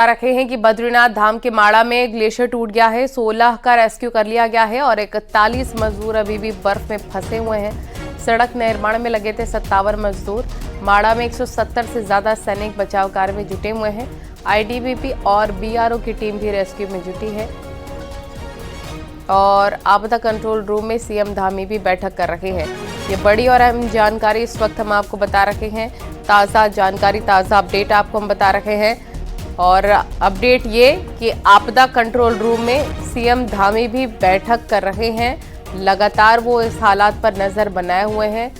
रखे हैं कि बद्रीनाथ धाम के माड़ा में ग्लेशियर टूट गया है। 16 का रेस्क्यू कर लिया गया है और 41 मजदूर अभी भी बर्फ में फंसे हुए हैं। सड़क निर्माण में लगे थे 57 मजदूर। माड़ा में 170 से ज्यादा सैनिक बचाव कार्य में जुटे हुए हैं। आईटीबीपी और बीआरओ की टीम भी रेस्क्यू में जुटी है और आपदा कंट्रोल रूम में सीएम धामी भी बैठक कर रहे हैं। ये बड़ी और अहम जानकारी इस वक्त हम आपको बता रहे हैं। ताज़ा जानकारी, ताज़ा अपडेट आपको हम बता रहे हैं। और अपडेट ये कि आपदा कंट्रोल रूम में सीएम धामी भी बैठक कर रहे हैं। लगातार वो इस हालात पर नजर बनाए हुए हैं।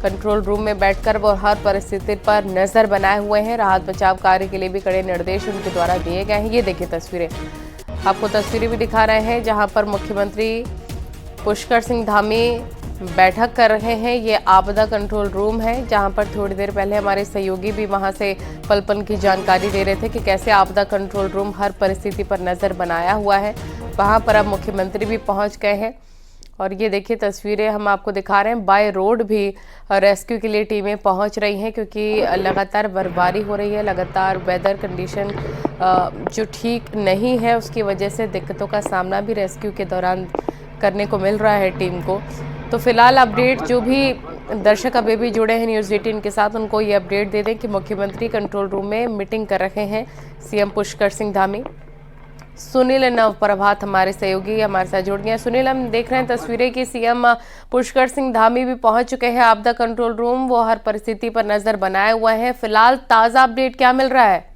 कंट्रोल रूम में बैठकर वो हर परिस्थिति पर नजर बनाए हुए हैं। राहत बचाव कार्य के लिए भी कड़े निर्देश उनके द्वारा दिए गए हैं। ये देखिए तस्वीरें, आपको तस्वीरें भी दिखा रहे हैं जहां पर मुख्यमंत्री पुष्कर सिंह धामी बैठक कर रहे हैं। ये आपदा कंट्रोल रूम है जहां पर थोड़ी देर पहले हमारे सहयोगी भी वहां से पल पल की जानकारी दे रहे थे कि कैसे आपदा कंट्रोल रूम हर परिस्थिति पर नजर बनाया हुआ है। वहां पर अब मुख्यमंत्री भी पहुंच गए हैं और ये देखिए तस्वीरें हम आपको दिखा रहे हैं। बाय रोड भी रेस्क्यू के लिए टीमें पहुंच रही हैं क्योंकि लगातार बर्फबारी हो रही है। लगातार वेदर कंडीशन जो ठीक नहीं है उसकी वजह से दिक्कतों का सामना भी रेस्क्यू के दौरान करने को मिल रहा है टीम को। तो फिलहाल अपडेट जो भी दर्शक अभी भी जुड़े हैं न्यूज़ 18 के साथ, उनको ये अपडेट दे दें कि मुख्यमंत्री कंट्रोल रूम में मीटिंग कर रहे हैं सीएम पुष्कर सिंह धामी। सुनील नव प्रभात हमारे सहयोगी हमारे साथ जुड़ गए हैं। सुनील, हम देख रहे हैं तस्वीरें कि सीएम पुष्कर सिंह धामी भी पहुंच चुके हैं आपदा कंट्रोल रूम। वो हर परिस्थिति पर नजर बनाए हुए हैं। फिलहाल ताजा अपडेट क्या मिल रहा है?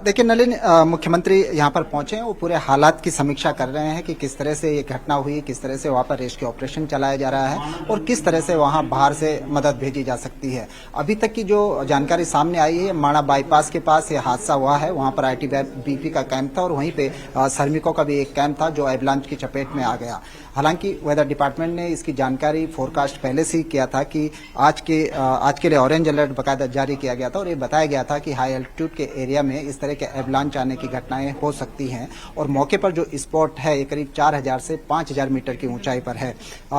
देखिए नलिन, मुख्यमंत्री यहाँ पर पहुंचे हैं। वो पूरे हालात की समीक्षा कर रहे हैं कि किस तरह से ये घटना हुई, किस तरह से वहाँ पर रेस्क्यू ऑपरेशन चलाया जा रहा है और किस तरह से वहाँ बाहर से मदद भेजी जा सकती है। अभी तक की जो जानकारी सामने आई है, माणा बाईपास के पास ये हादसा हुआ है। वहाँ पर आईटीबीपी का कैंप था और वहीं पे श्रमिकों का भी एक कैंप था जो एवलांच की चपेट में आ गया। हालांकि वेदर डिपार्टमेंट ने इसकी जानकारी फोरकास्ट पहले से ही किया था कि आज के लिए ऑरेंज अलर्ट बकायदा जारी किया गया था और ये बताया गया था कि हाई एल्टीट्यूड के एरिया में इस तरह के एवलांच आने की घटनाएं हो सकती हैं और मौके पर जो स्पॉट है ये करीब 4000 से 5000 मीटर की ऊंचाई पर है।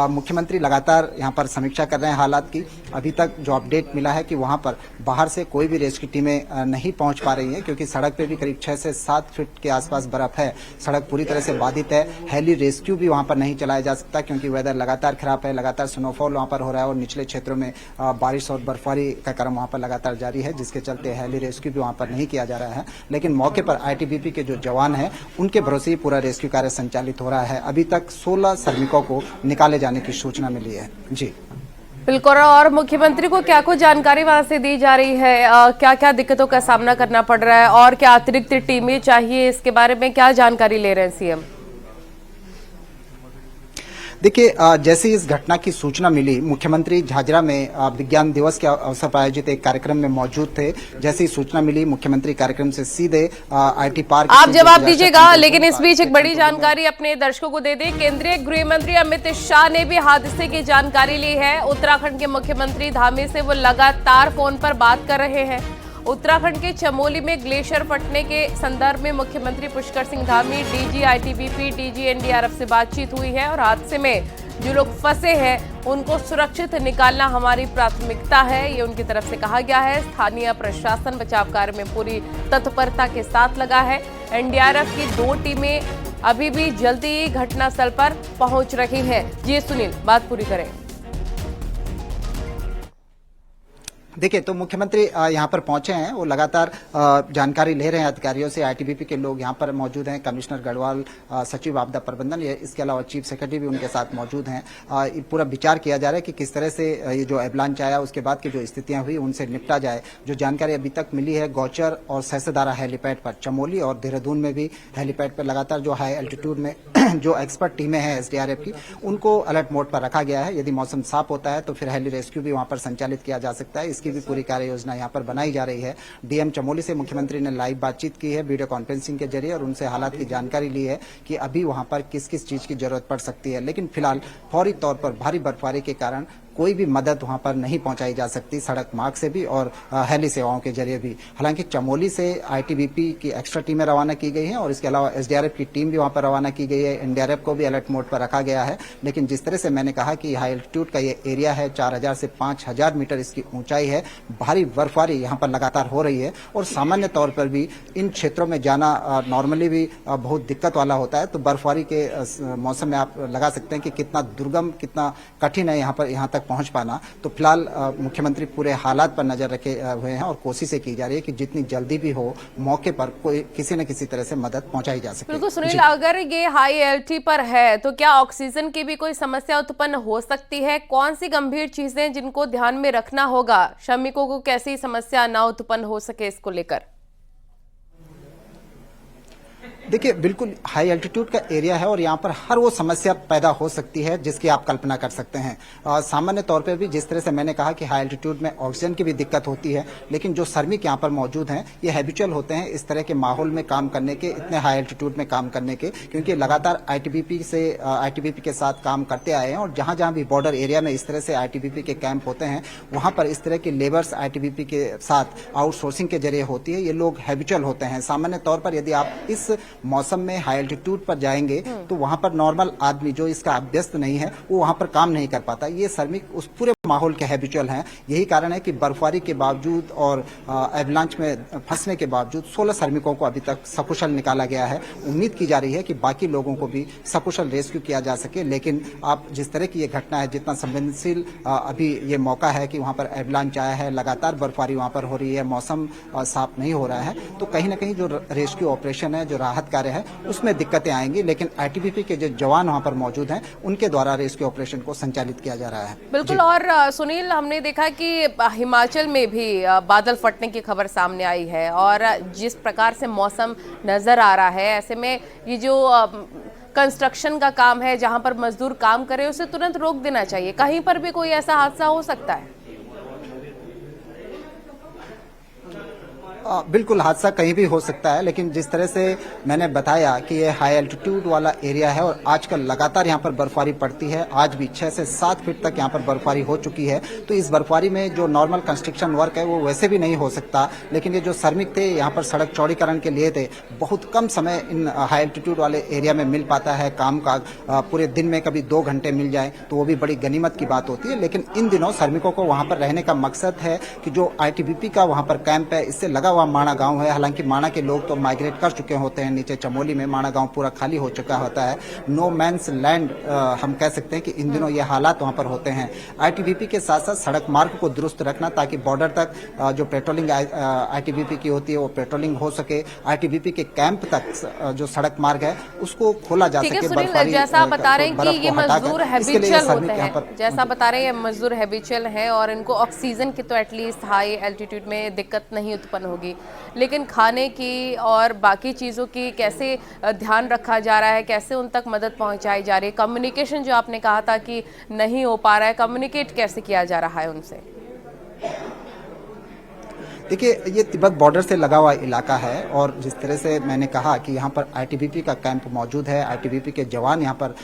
मुख्यमंत्री लगातार यहाँ पर समीक्षा कर रहे हैं हालात की। अभी तक जो अपडेट मिला है कि वहाँ पर बाहर से कोई भी रेस्क्यू टीमें नहीं पहुंच पा रही है क्योंकि सड़क पे भी करीब 6 से 7 फीट के आसपास बर्फ है। सड़क पूरी तरह से बाधित है। हेली रेस्क्यू भी वहाँ पर नहीं चलाया जा सकता क्योंकि वेदर लगातार खराब है। लगातार स्नोफॉल वहाँ पर हो रहा है और निचले क्षेत्रों में बारिश और बर्फबारी का क्रम वहाँ पर लगातार जारी है, जिसके चलते हेली रेस्क्यू भी वहाँ पर नहीं किया जा रहा है। लेकिन मौके पर आईटीबीपी के जो जवान हैं उनके भरोसे ही पूरा रेस्क्यू कार्य संचालित हो रहा है। अभी तक 16 श्रमिकों को निकाले जाने की सूचना मिली है। जी बिल्कुल। और मुख्यमंत्री को क्या कुछ जानकारी वहां से दी जा रही है? क्या क्या दिक्कतों का सामना करना पड़ रहा है और क्या अतिरिक्त टीमें चाहिए, इसके बारे में क्या जानकारी ले रहे हैं सीएम? देखिए, जैसे इस घटना की सूचना मिली, मुख्यमंत्री झाझरा में विज्ञान दिवस के अवसर पर आयोजित एक कार्यक्रम में मौजूद थे। जैसे ही सूचना मिली, मुख्यमंत्री कार्यक्रम से सीधे आईटी पार्क आप जवाब दीजिएगा, लेकिन इस बीच एक बड़ी जानकारी अपने दर्शकों को दे दें। केंद्रीय गृह मंत्री अमित शाह ने भी हादसे की जानकारी ली है। उत्तराखंड के मुख्यमंत्री धामी से वो लगातार फोन पर बात कर रहे हैं। उत्तराखंड के चमोली में ग्लेशियर फटने के संदर्भ में मुख्यमंत्री Pushkar Singh Dhami, DG ITBP, DG NDRF से बातचीत हुई है और हादसे में जो लोग फंसे हैं उनको सुरक्षित निकालना हमारी प्राथमिकता है, ये उनकी तरफ से कहा गया है। स्थानीय प्रशासन बचाव कार्य में पूरी तत्परता के साथ लगा है। एनडीआरएफ की 2 टीमें अभी भी जल्दी ही घटनास्थल पर पहुंच रही हैं। जी सुनील, बात पूरी करें। देखिए, तो मुख्यमंत्री यहाँ पर पहुंचे हैं। वो लगातार जानकारी ले रहे हैं अधिकारियों से। आईटीबीपी के लोग यहाँ पर मौजूद हैं। कमिश्नर गढ़वाल, सचिव आपदा प्रबंधन, इसके अलावा चीफ सेक्रेटरी भी उनके साथ मौजूद हैं। पूरा विचार किया जा रहा है कि किस तरह से ये जो एवलांच आया उसके बाद की जो स्थितियां हुई उनसे निपटा जाए। जो जानकारी अभी तक मिली है, गौचर और सहसदारा हेलीपैड पर, चमोली और देहरादून में भी हेलीपैड पर लगातार जो हाई एल्टीट्यूड में जो एक्सपर्ट टीमें हैं एसडीआरएफ की, उनको अलर्ट मोड पर रखा गया है। यदि मौसम साफ होता है तो फिर हेली रेस्क्यू भी वहां पर संचालित किया जा सकता है। इसकी भी पूरी कार्य योजना यहाँ पर बनाई जा रही है। डीएम चमोली से मुख्यमंत्री ने लाइव बातचीत की है वीडियो कॉन्फ्रेंसिंग के जरिए और उनसे हालात की जानकारी ली है कि अभी वहां पर किस किस चीज की जरूरत पड़ सकती है। लेकिन फिलहाल फौरी तौर पर भारी बर्फबारी के कारण कोई भी मदद वहां पर नहीं पहुंचाई जा सकती, सड़क मार्ग से भी और हेली सेवाओं के जरिए भी। हालांकि चमोली से आईटीबीपी की एक्स्ट्रा टीमें रवाना की गई हैं और इसके अलावा एसडीआरएफ की टीम भी वहां पर रवाना की गई है, एनडीआरएफ को भी अलर्ट मोड पर रखा गया है। लेकिन जिस तरह से मैंने कहा कि हाई एल्टीट्यूड का ये एरिया है, 4000 से 5000 मीटर इसकी ऊंचाई है, भारी बर्फबारी यहाँ पर लगातार हो रही है और सामान्य तौर पर भी इन क्षेत्रों में जाना नॉर्मली भी बहुत दिक्कत वाला होता है। तो बर्फबारी के मौसम में आप लगा सकते हैं कि कितना दुर्गम, कितना कठिन है यहाँ तक पहुंच पाना। तो फिलहाल मुख्यमंत्री पूरे हालात पर नजर रखे हुए हैं और कोशिशें की जा रही है कि जितनी जल्दी भी हो मौके पर कोई किसी न किसी तरह से मदद पहुंचाई जा सके। बिल्कुल सुनील, अगर ये हाई एल्टी पर है तो क्या ऑक्सीजन की भी कोई समस्या उत्पन्न हो सकती है? कौन सी गंभीर चीजें जिनको ध्यान में रखना होगा, श्रमिकों को कैसी समस्या ना उत्पन्न हो सके इसको लेकर? देखिए, बिल्कुल हाई एल्टीट्यूड का एरिया है और यहाँ पर हर वो समस्या पैदा हो सकती है जिसकी आप कल्पना कर सकते हैं। सामान्य तौर पे भी जिस तरह से मैंने कहा कि हाई एल्टीट्यूड में ऑक्सीजन की भी दिक्कत होती है, लेकिन जो श्रमिक यहाँ पर मौजूद हैं ये हैबिचुअल होते हैं इस तरह के माहौल में काम करने के, इतने हाई एल्टीट्यूड में काम करने के, क्योंकि लगातार आईटीबीपी के साथ काम करते आए हैं और जहां जहां भी बॉर्डर एरिया में इस तरह से आईटीबीपी के कैंप होते हैं वहां पर इस तरह की लेबर्स आईटीबीपी के साथ आउटसोर्सिंग के जरिए होती है। ये लोग हैबिचुअल होते हैं। सामान्य तौर पर यदि आप इस मौसम में हाई एल्टीट्यूड पर जाएंगे तो वहां पर नॉर्मल आदमी जो इसका अभ्यस्त नहीं है वो वहां पर काम नहीं कर पाता। ये श्रमिक उस पूरे माहौल के हैबिचुअल हैं। यही कारण है कि बर्फबारी के बावजूद और एवलांच में फंसने के बावजूद 16 श्रमिकों को अभी तक सकुशल निकाला गया है। उम्मीद की जा रही है कि बाकी लोगों को भी सकुशल रेस्क्यू किया जा सके। लेकिन आप जिस तरह की ये घटना है, जितना संवेदनशील अभी ये मौका है कि वहां पर एवलांच आया है, लगातार बर्फबारी वहां पर हो रही है, मौसम साफ नहीं हो रहा है, तो कहीं ना कहीं जो रेस्क्यू ऑपरेशन है, जो राहत कार्य है, उसमें दिक्कतें आएंगी। लेकिन आईटीबीपी के जो जवान वहां पर मौजूद हैं उनके द्वारा रेस्क्यू ऑपरेशन को संचालित किया जा रहा है। बिल्कुल। और सुनील, हमने देखा कि हिमाचल में भी बादल फटने की खबर सामने आई है और जिस प्रकार से मौसम नजर आ रहा है, ऐसे में ये जो कंस्ट्रक्शन का काम है, जहां पर मजदूर काम करे, उसे तुरंत रोक देना चाहिए। कहीं पर भी कोई ऐसा हादसा हो सकता है? बिल्कुल, हादसा कहीं भी हो सकता है, लेकिन जिस तरह से मैंने बताया कि ये हाई एल्टीट्यूड वाला एरिया है और आजकल लगातार यहाँ पर बर्फबारी पड़ती है। आज भी 6 से 7 फीट तक यहाँ पर बर्फबारी हो चुकी है। तो इस बर्फबारी में जो नॉर्मल कंस्ट्रक्शन वर्क है वो वैसे भी नहीं हो सकता। लेकिन ये जो श्रमिक थे यहाँ पर सड़क चौड़ीकरण के लिए थे, बहुत कम समय इन हाई एल्टीट्यूड वाले एरिया में मिल पाता है। काम का पूरे दिन में कभी 2 घंटे मिल जाए तो वो भी बड़ी गनीमत की बात होती है। लेकिन इन दिनों श्रमिकों को वहाँ पर रहने का मकसद है कि जो आईटीबीपी का वहाँ पर कैंप है, इससे लगा हुआ माणा गांव है। हालांकि माणा के लोग तो माइग्रेट कर चुके होते हैं नीचे चमोली में, माणा गांव पूरा खाली हो चुका होता है। नो मैंस लैंड हम कह सकते हैं कि इन दिनों ये हालात वहां पर होते हैं। आईटीबीपी के साथ साथ सड़क मार्ग को दुरुस्त रखना ताकि बॉर्डर तक जो पेट्रोलिंग आईटीबीपी की होती है वो पेट्रोलिंग हो सके। आईटीबीपी के कैंप तक जो सड़क मार्ग है उसको खोला जा सके। जैसा आप बता रहे हैं कि ये मजदूर हैबिचुअल होते हैं, जैसा बता रहे हैं मजदूर हैबिचुअल हैं और इनको ऑक्सीजन की तो एटलीस्ट हाई एल्टीट्यूड में दिक्कत नहीं उत्पन्न होगी, लेकिन खाने की और बाकी चीज़ों की कैसे ध्यान रखा जा रहा है, कैसे उन तक मदद पहुंचाई जा रही है? कम्युनिकेशन जो आपने कहा था कि नहीं हो पा रहा है, कम्युनिकेट कैसे किया जा रहा है उनसे? देखिए, ये तिब्बत बॉर्डर से लगा हुआ इलाका है और जिस तरह से मैंने कहा कि यहाँ पर आईटीबीपी का कैंप मौजूद है, आईटीबीपी के जवान यहाँ पर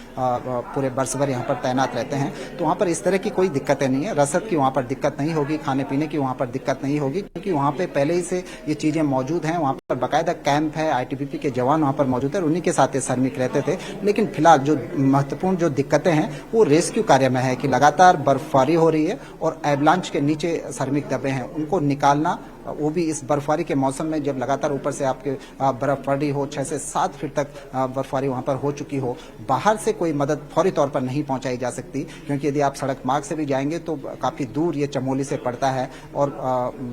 पूरे बरस भर यहाँ पर तैनात रहते हैं, तो वहाँ पर इस तरह की कोई दिक्कतें नहीं है। रसद की वहाँ पर दिक्कत नहीं होगी, खाने पीने की वहाँ पर दिक्कत नहीं होगी, क्योंकि वहाँ पे पहले ही से ये चीजें मौजूद हैं। वहाँ पर बाकायदा कैंप है, आईटीबीपी के जवान वहाँ पर मौजूद है और उन्हीं के साथ ये श्रमिक रहते थे। लेकिन फिलहाल जो महत्वपूर्ण जो दिक्कतें हैं वो रेस्क्यू कार्य में है कि लगातार बर्फबारी हो रही है और एवलांच के नीचे श्रमिक दबे हैं, उनको निकालना, वो भी इस बर्फबारी के मौसम में जब लगातार ऊपर से आपके बर्फ पड़ रही हो, 6 से 7 फीट तक बर्फबारी वहां पर हो चुकी हो, बाहर से कोई मदद फौरी तौर पर नहीं पहुंचाई जा सकती, क्योंकि यदि आप सड़क मार्ग से भी जाएंगे तो काफी दूर ये चमोली से पड़ता है। और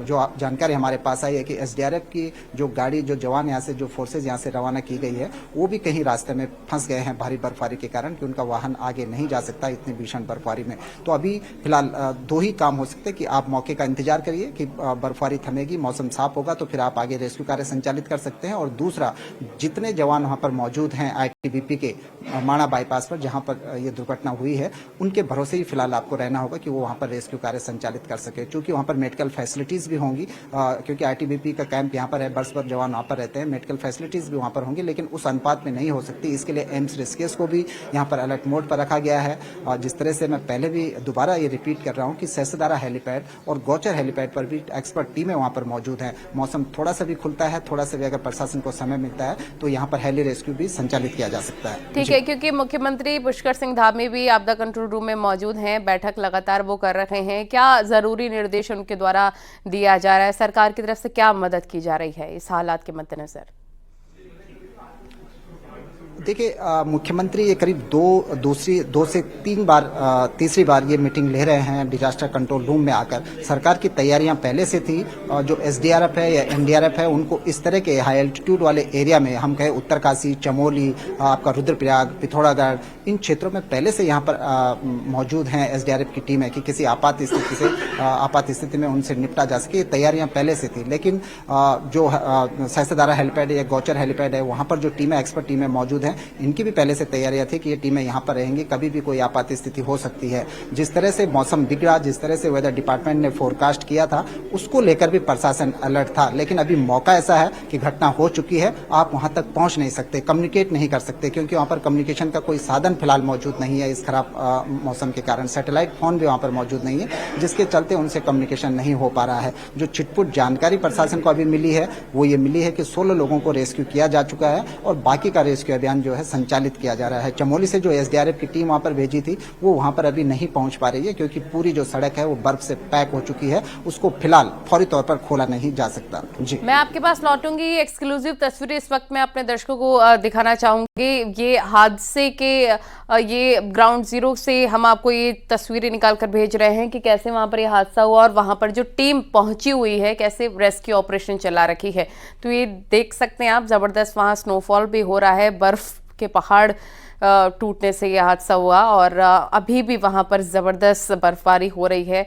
जो जानकारी हमारे पास आई है कि एसडीआरएफ की जो गाड़ी, जो जवान यहाँ से, जो फोर्सेज यहाँ से रवाना की गई है, वो भी कहीं रास्ते में फंस गए हैं भारी बर्फबारी के कारण, कि उनका वाहन आगे नहीं जा सकता इतनी भीषण बर्फबारी में। तो अभी फिलहाल 2 ही काम हो सकते हैं कि आप मौके का इंतजार करिए कि बर्फबारी थमेगी रहेगी, मौसम साफ होगा तो फिर आप आगे रेस्क्यू कार्य संचालित कर सकते हैं। और दूसरा, जितने जवान वहां पर मौजूद हैं आईटीबीपी के माणा बाईपास पर जहां पर ये दुर्घटना हुई है, उनके भरोसे ही फिलहाल आपको रहना होगा कि वो वहां पर रेस्क्यू कार्य संचालित कर सके। क्योंकि वहां पर मेडिकल फैसिलिटीज भी होंगी, क्योंकि आईटीबीपी का कैंप यहाँ पर है, बर्स पर जवान वहां पर रहते हैं, मेडिकल फैसिलिटीज भी वहां पर होंगी, लेकिन उस अनुपात में नहीं हो सकती। इसके लिए एम्स ऋषिकेश को भी यहाँ पर अलर्ट मोड पर रखा गया है। और जिस तरह से मैं पहले भी दोबारा ये रिपीट कर रहा हूँ कि सहस्त्रधारा हेलीपैड और गौचर हेलीपैड पर भी एक्सपर्ट टीमें वहां पर मौजूद हैं। मौसम थोड़ा सा भी खुलता है, थोड़ा सा भी अगर प्रशासन को समय मिलता है तो यहाँ पर हेली रेस्क्यू भी संचालित किया जा सकता है। ठीक है, क्योंकि मुख्यमंत्री पुष्कर सिंह धामी भी आपदा कंट्रोल रूम में मौजूद हैं, बैठक लगातार वो कर रहे हैं। क्या जरूरी निर्देश उनके द्वारा दिया जा रहा है, सरकार की तरफ से क्या मदद की जा रही है इस हालात के मद्देनजर? देखिए, मुख्यमंत्री ये करीब दो से तीसरी बार ये मीटिंग ले रहे हैं डिजास्टर कंट्रोल रूम में आकर। सरकार की तैयारियां पहले से थी, जो एसडीआरएफ है या एनडीआरएफ है, उनको इस तरह के हाई एल्टीट्यूड वाले एरिया में, हम कहें उत्तरकाशी, चमोली, आपका रुद्रप्रयाग, पिथौरागढ़, इन क्षेत्रों में पहले से यहाँ पर मौजूद हैं एसडीआरएफ की टीम है कि किसी आपात स्थिति में उनसे निपटा जा सके। तैयारियां पहले से थी, लेकिन जो सहस्त्रधारा हेलीपैड या गौचर हेलीपैड है, वहां पर जो टीमें, एक्सपर्ट टीमें मौजूद हैं, इनकी भी पहले से तैयारियां थी कि ये टीमें यहां पर रहेंगी, कभी भी कोई आपात स्थिति हो सकती है। जिस तरह से मौसम बिगड़ा, जिस तरह से वेदर डिपार्टमेंट ने फोरकास्ट किया था, उसको लेकर भी प्रशासन अलर्ट था। लेकिन अभी मौका ऐसा है कि घटना हो चुकी है, आप वहां तक पहुंच नहीं सकते, कम्युनिकेट नहीं कर सकते, क्योंकि वहां पर कम्युनिकेशन का कोई साधन फिलहाल मौजूद नहीं है। इस खराब मौसम के कारण सैटेलाइट फोन भी वहां पर मौजूद नहीं है, जिसके चलते उनसे कम्युनिकेशन नहीं हो पा रहा है। जो छिटपुट जानकारी प्रशासन को अभी मिली है, वो ये मिली है कि 16 लोगों को रेस्क्यू किया जा चुका है और बाकी का रेस्क्यू अभियान जो है संचालित किया जा रहा है। चमोली से जो एसडीआरएफ की टीम वहां पर भेजी थी, वो वहां पर अभी नहीं पहुंच पा रही है, क्योंकि पूरी जो सड़क है वो बर्फ से पैक हो चुकी है, उसको फिलहाल फौरी तौर पर खोला नहीं जा सकता। जी, मैं आपके पास लौटूंगी। एक्सक्लूसिव तस्वीरें इस वक्त मैं अपने दर्शकों को दिखाना चाहूंगी। ये हादसे के ये ग्राउंड जीरो से हम आपको ये तस्वीरें निकाल कर भेज रहे हैं कि कैसे वहां पर ये हादसा हुआ और वहां पर जो टीम पहुंची हुई है, कैसे रेस्क्यू ऑपरेशन चला रखी है। तो ये देख सकते हैं आप, जबरदस्त वहां स्नोफॉल भी हो रहा है, बर्फ के पहाड़ टूटने से यह हादसा हुआ और अभी भी वहां पर जबरदस्त बर्फबारी हो रही है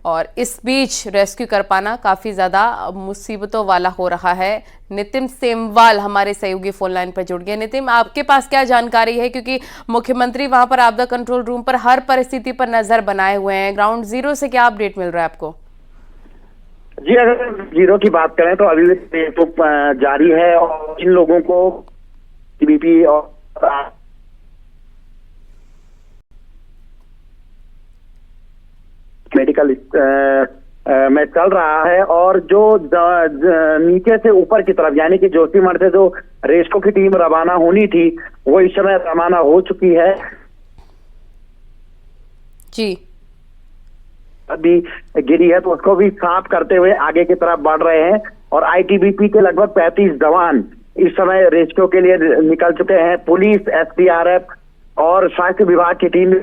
और इस बीच रेस्क्यू कर पाना काफी ज्यादा मुसीबतों वाला हो रहा है। नितिन सेमवाल हमारे सहयोगी फोन लाइन पर जुड़ गए। नितिन, आपके पास क्या जानकारी है, क्योंकि मुख्यमंत्री वहां पर आपदा कंट्रोल रूम पर हर परिस्थिति पर नजर बनाए हुए हैं, ग्राउंड जीरो से क्या अपडेट मिल रहा है आपको? जी, अगर जीरो की बात करें तो अभी भी तो जारी है और इन लोगों को बीपी और मेडिकल में चल रहा है और जो नीचे से ऊपर की तरफ यानी कि जोशीमठ से जो रेस्क्यू की टीम रवाना होनी थी, वो इस समय रवाना हो चुकी है। जी, अभी गिरी है तो उसको भी साफ करते हुए आगे की तरफ बढ़ रहे हैं और आईटीबीपी के लगभग 35 जवान इस समय रेस्क्यू के लिए निकल चुके हैं। पुलिस, एसडीआरएफ और स्वास्थ्य विभाग की टीम।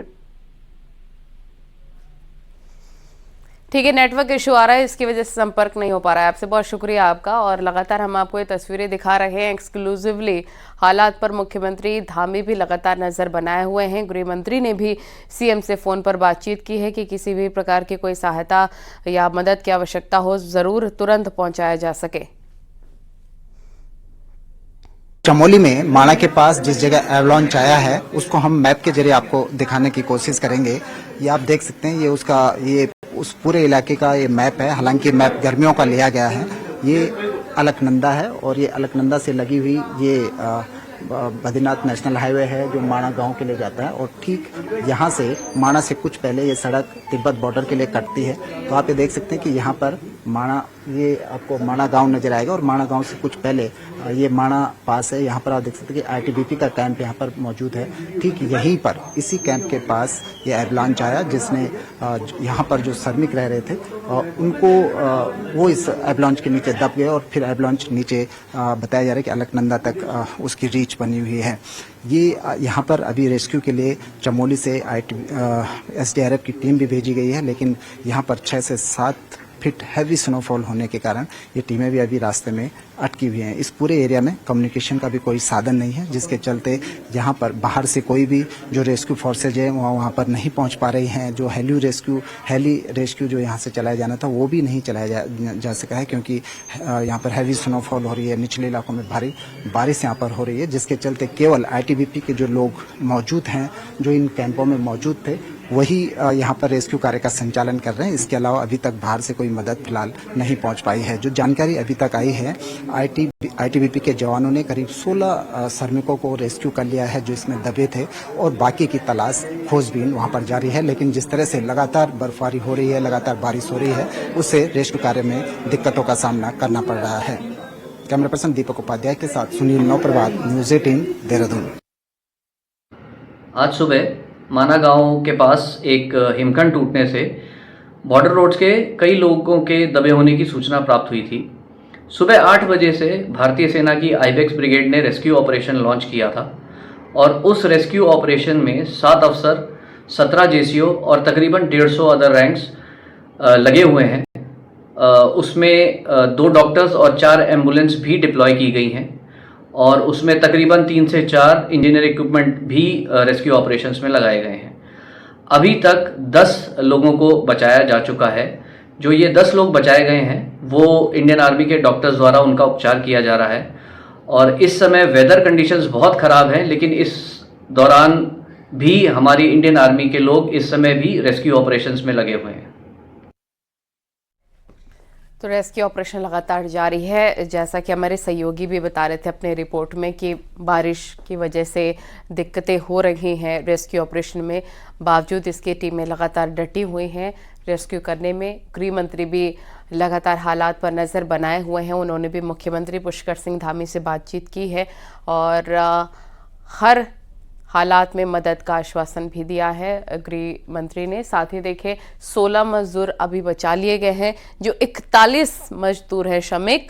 ठीक है, नेटवर्क इशू आ रहा है, इसकी वजह से संपर्क नहीं हो पा रहा है आपसे। बहुत शुक्रिया आपका। और लगातार हम आपको ये तस्वीरें दिखा रहे हैं एक्सक्लूसिवली। हालात पर मुख्यमंत्री धामी भी लगातार नजर बनाए हुए हैं। गृह मंत्री ने भी सीएम से फोन पर बातचीत की है कि किसी भी प्रकार की कोई सहायता या मदद की आवश्यकता हो, जरूर तुरंत पहुंचाया जा सके। चमोली में माणा के पास जिस जगह एवलॉन्च आया है, उसको हम मैप के जरिए आपको दिखाने की कोशिश करेंगे। ये आप देख सकते हैं, ये उस पूरे इलाके का ये मैप है। हालांकि मैप गर्मियों का लिया गया है। ये अलकनंदा है और ये अलकनंदा से लगी हुई ये बद्रीनाथ नेशनल हाईवे है जो माणा गांव के लिए जाता है और ठीक यहाँ से माणा से कुछ पहले ये सड़क तिब्बत बॉर्डर के लिए कटती है। तो आप ये देख सकते हैं कि यहाँ पर माणा, ये आपको माणा गांव नजर आएगा और माणा गांव से कुछ पहले ये माणा पास है। यहाँ पर आप देख सकते हैं कि आईटीबीपी का कैंप यहाँ पर मौजूद है। ठीक यहीं पर इसी कैंप के पास ये एवलांच आया, जिसने यहाँ पर जो श्रमिक रह रहे थे उनको वो इस एवलांच के नीचे दब गए और फिर एवलांच नीचे बताया जा रहा है कि अलकनंदा तक उसकी रीच बनी हुई है। ये यहाँ पर अभी रेस्क्यू के लिए चमोली से एसडीआरएफ की टीम भी भेजी गई है, लेकिन यहाँ पर 6 से 7 फीट हैवी स्नोफॉल होने के कारण ये टीमें भी अभी रास्ते में अटकी हुई हैं। इस पूरे एरिया में कम्युनिकेशन का भी कोई साधन नहीं है, जिसके चलते यहाँ पर बाहर से कोई भी जो रेस्क्यू फोर्सेज है वहाँ पर नहीं पहुँच पा रही हैं। जो हेली रेस्क्यू जो यहाँ से चलाया जाना था वो भी नहीं चलाया जा सका है, क्योंकि यहाँ पर हैवी स्नोफॉल हो रही है, निचले इलाकों में भारी बारिश यहाँ पर हो रही है, जिसके चलते केवल ITBP के जो लोग मौजूद हैं, जो इन कैंपों में मौजूद थे, वही यहाँ पर रेस्क्यू कार्य का संचालन कर रहे हैं। इसके अलावा अभी तक बाहर से कोई मदद फिलहाल नहीं पहुँच पाई है। जो जानकारी अभी तक आई है, ITBP के जवानों ने करीब 16 श्रमिकों को रेस्क्यू कर लिया है जो इसमें दबे थे, और बाकी की तलाश खोजबीन वहाँ पर जारी है। लेकिन जिस तरह से लगातार बर्फबारी हो रही है, लगातार बारिश हो रही है, उससे रेस्क्यू कार्य में दिक्कतों का सामना करना पड़ रहा है। कैमरा पर्सन दीपक उपाध्याय के साथ सुनील नवप्रभात, न्यूज़ 18 देहरादून। आज सुबह माना गांव के पास एक हिमखंड टूटने से बॉर्डर रोड्स के कई लोगों के दबे होने की सूचना प्राप्त हुई थी। सुबह 8 बजे से भारतीय सेना की आइबेक्स ब्रिगेड ने रेस्क्यू ऑपरेशन लॉन्च किया था, और उस रेस्क्यू ऑपरेशन में 7 अफसर, 17 JCO और तकरीबन 150 अदर रैंक्स लगे हुए हैं। उसमें 2 डॉक्टर्स और 4 एम्बुलेंस भी डिप्लॉय की गई हैं, और उसमें तकरीबन 3 से 4 इंजीनियर इक्विपमेंट भी रेस्क्यू ऑपरेशंस में लगाए गए हैं। अभी तक 10 लोगों को बचाया जा चुका है। जो ये 10 लोग बचाए गए हैं वो इंडियन आर्मी के डॉक्टर्स द्वारा उनका उपचार किया जा रहा है, और इस समय वेदर कंडीशंस बहुत ख़राब हैं, लेकिन इस दौरान भी हमारी इंडियन आर्मी के लोग इस समय भी रेस्क्यू ऑपरेशंस में लगे हुए हैं। तो रेस्क्यू ऑपरेशन लगातार जारी है। जैसा कि हमारे सहयोगी भी बता रहे थे अपने रिपोर्ट में कि बारिश की वजह से दिक्कतें हो रही हैं रेस्क्यू ऑपरेशन में, बावजूद इसके टीमें लगातार डटी हुई हैं रेस्क्यू करने में। गृह मंत्री भी लगातार हालात पर नज़र बनाए हुए हैं। उन्होंने भी मुख्यमंत्री पुष्कर सिंह धामी से बातचीत की है और हर हालात में मदद का आश्वासन भी दिया है गृह मंत्री ने। साथ ही देखें 16 मजदूर अभी बचा लिए गए हैं। जो 41 मजदूर हैं श्रमिक,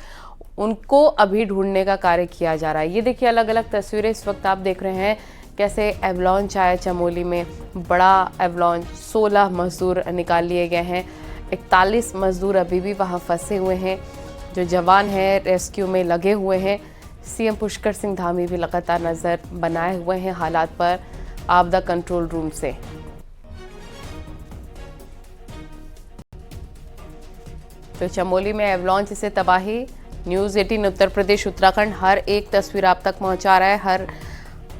उनको अभी ढूंढने का कार्य किया जा रहा है। ये देखिए अलग अलग तस्वीरें इस वक्त आप देख रहे हैं कैसे एवलांच आया चमोली में, बड़ा एवलांच। 16 मजदूर निकाल लिए गए हैं, 41 मजदूर अभी भी वहाँ फंसे हुए हैं। जो जवान हैं रेस्क्यू में लगे हुए हैं। सीएम पुष्कर सिंह धामी भी लगातार नजर बनाए हुए हैं हालात पर आपदा कंट्रोल रूम से। तो चमोली में एवलांच से तबाही, न्यूज़ 18 उत्तर प्रदेश उत्तराखंड हर एक तस्वीर आप तक पहुंचा रहा है, हर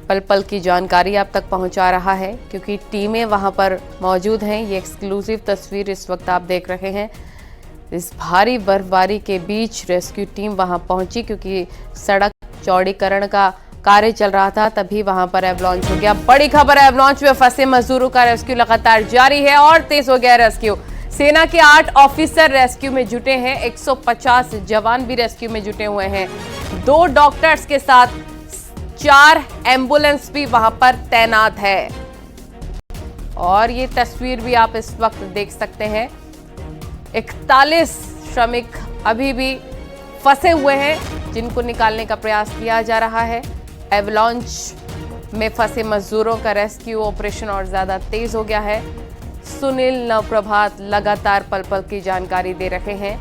पल पल की जानकारी आप तक पहुंचा रहा है, क्योंकि टीमें वहां पर मौजूद हैं। ये एक्सक्लूसिव तस्वीर इस वक्त आप देख रहे हैं। इस भारी बर्फबारी के बीच रेस्क्यू टीम वहां पहुंची, क्योंकि सड़क चौड़ीकरण का कार्य चल रहा था, तभी वहां पर एवलांच हो गया। बड़ी खबर है, एवलांच में फंसे मजदूरों का रेस्क्यू लगातार जारी है और तेज हो गया रेस्क्यू। सेना के 8 ऑफिसर रेस्क्यू में जुटे हैं, 150 जवान भी रेस्क्यू में जुटे हुए हैं। 2 डॉक्टर्स के साथ 4 एम्बुलेंस भी वहां पर तैनात है। और ये तस्वीर भी आप इस वक्त देख सकते हैं, 41 श्रमिक अभी भी फंसे हुए हैं, जिनको निकालने का प्रयास किया जा रहा है। एवलांच में फंसे मजदूरों का रेस्क्यू ऑपरेशन और ज्यादा तेज हो गया है। सुनील नवप्रभात लगातार पल पल की जानकारी दे रहे हैं।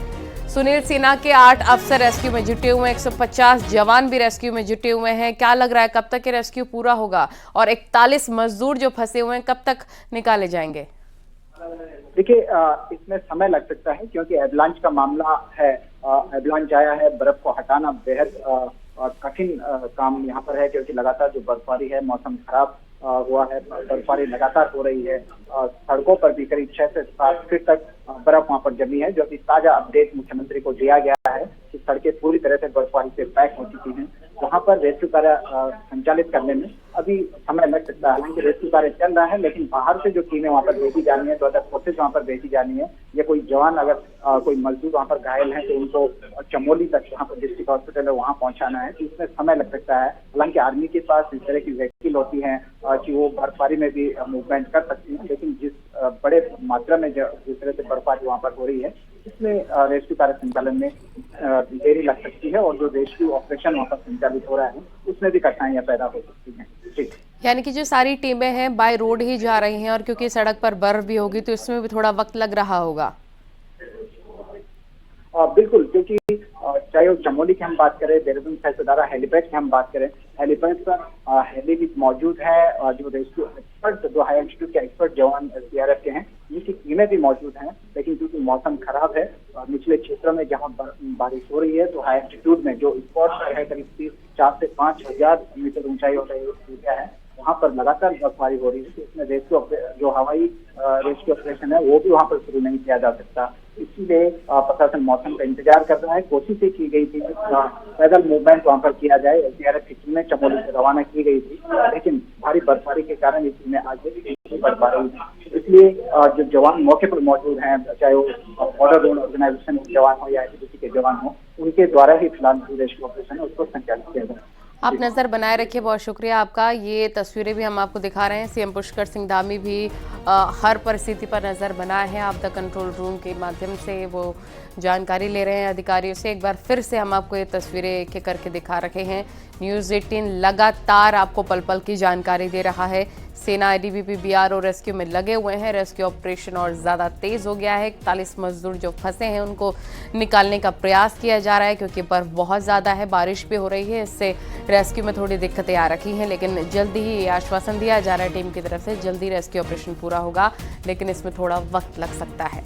सुनील, सेना के 8 अफसर रेस्क्यू में जुटे हुए हैं, 150 जवान भी रेस्क्यू में जुटे हुए हैं। क्या लग रहा है कब तक ये रेस्क्यू पूरा होगा, और 41 मजदूर जो फंसे हुए हैं कब तक निकाले जाएंगे? देखिए, इसमें समय लग सकता है, क्योंकि एवलांच का मामला है। एवलांच आया है, बर्फ को हटाना बेहद कठिन काम यहाँ पर है, क्योंकि लगातार जो बर्फबारी है, मौसम खराब हुआ है, बर्फबारी लगातार हो रही है। सड़कों पर भी करीब 6 से 7 फीट तक बर्फ वहाँ पर जमी है। जो अभी ताजा अपडेट मुख्यमंत्री को दिया गया है कि सड़कें पूरी तरह से बर्फबारी से पैक हो चुकी हैं। वहाँ पर रेस्क्यू कार्य संचालित करने में अभी समय लग सकता है। हालांकि रेस्क्यू कार्य चल रहा है, लेकिन बाहर से जो टीमें वहाँ पर भेजी जानी है, 2 अदर फोर्सेज वहाँ पर भेजी जानी है, या कोई जवान अगर कोई मजदूर वहाँ पर घायल है तो उनको चमोली तक वहाँ पर डिस्ट्रिक्ट हॉस्पिटल है वहाँ पहुँचाना है, तो इसमें समय लग सकता है। हालांकि आर्मी के पास इस तरह की व्हीकल होती है कि वो बर्फबारी में भी मूवमेंट कर सकती है, लेकिन जिस बड़े मात्रा में जिस तरह से बर्फबारी वहाँ पर हो रही है, इसमें रेस्क्यू कार्य संचालन में देरी लग सकती है, और जो रेस्क्यू ऑपरेशन वहाँ पर संचालित हो रहा है उसमें भी कठिनाइयाँ पैदा हो सकती हैं। ठीक, यानी कि जो सारी टीमें हैं बाय रोड ही जा रही हैं, और क्योंकि सड़क पर बर्फ भी होगी तो इसमें भी थोड़ा वक्त लग रहा होगा। बिल्कुल, क्योंकि चाहे वो चमोली की हम बात करें, देहरादून साहिबजादा हेलीपैड की हम बात करें, हेलीपैड पर हेली भी मौजूद है और जो रेस्क्यू एक्सपर्ट, जो हाई एल्टीट्यूड के एक्सपर्ट जवान SDRF के हैं, जिनकी टीमें भी मौजूद हैं। लेकिन क्योंकि मौसम खराब है और निचले क्षेत्रों में जहां बारिश हो रही है, तो हाई एल्टीट्यूड में जो स्पॉट पर है करीब 4 से 5 हजार मीटर ऊंचाई हो रही एरिया है, वहां पर लगातार बर्फबारी हो रही है। तो इसमें जो हवाई रेस्क्यू ऑपरेशन है वो भी वहां पर शुरू नहीं किया जा सकता। इसीलिए प्रशासन मौसम का इंतजार कर रहा है। कोशिशें की गई थी पैदल मूवमेंट वहां पर किया जाए, SDRF की टीमें चमोली से रवाना की गई थी, लेकिन भारी बर्फबारी के कारण ये टीमें आगे नहीं बढ़ पा रही थी। इसलिए जो जवान मौके पर मौजूद हैं, चाहे वो बॉर्डर रोड ऑर्गेनाइजेशन के जवान हो या ITBP के जवान हो, उनके द्वारा ही फिलहाल रेस्क्यू ऑपरेशन है उसको संचालित किया जा रहा है। आप नज़र बनाए रखिए, बहुत शुक्रिया आपका। ये तस्वीरें भी हम आपको दिखा रहे हैं। CM पुष्कर सिंह धामी भी हर परिस्थिति पर नज़र बनाए हैं। आपदा कंट्रोल रूम के माध्यम से वो जानकारी ले रहे हैं अधिकारियों से। एक बार फिर से हम आपको ये तस्वीरें एक एक करके दिखा रहे हैं। न्यूज़ 18 लगातार आपको पल पल की जानकारी दे रहा है। सेना, ITBP, BRO रेस्क्यू में लगे हुए हैं। रेस्क्यू ऑपरेशन और ज़्यादा तेज़ हो गया है। 41 मजदूर जो फंसे हैं उनको निकालने का प्रयास किया जा रहा है, क्योंकि बर्फ बहुत ज़्यादा है, बारिश भी हो रही है। इससे रेस्क्यू में थोड़ी दिक्कतें आ रखी हैं, लेकिन जल्दी ही ये आश्वासन दिया जा रहा है टीम की तरफ से, जल्दी रेस्क्यू ऑपरेशन पूरा होगा, लेकिन इसमें थोड़ा वक्त लग सकता है।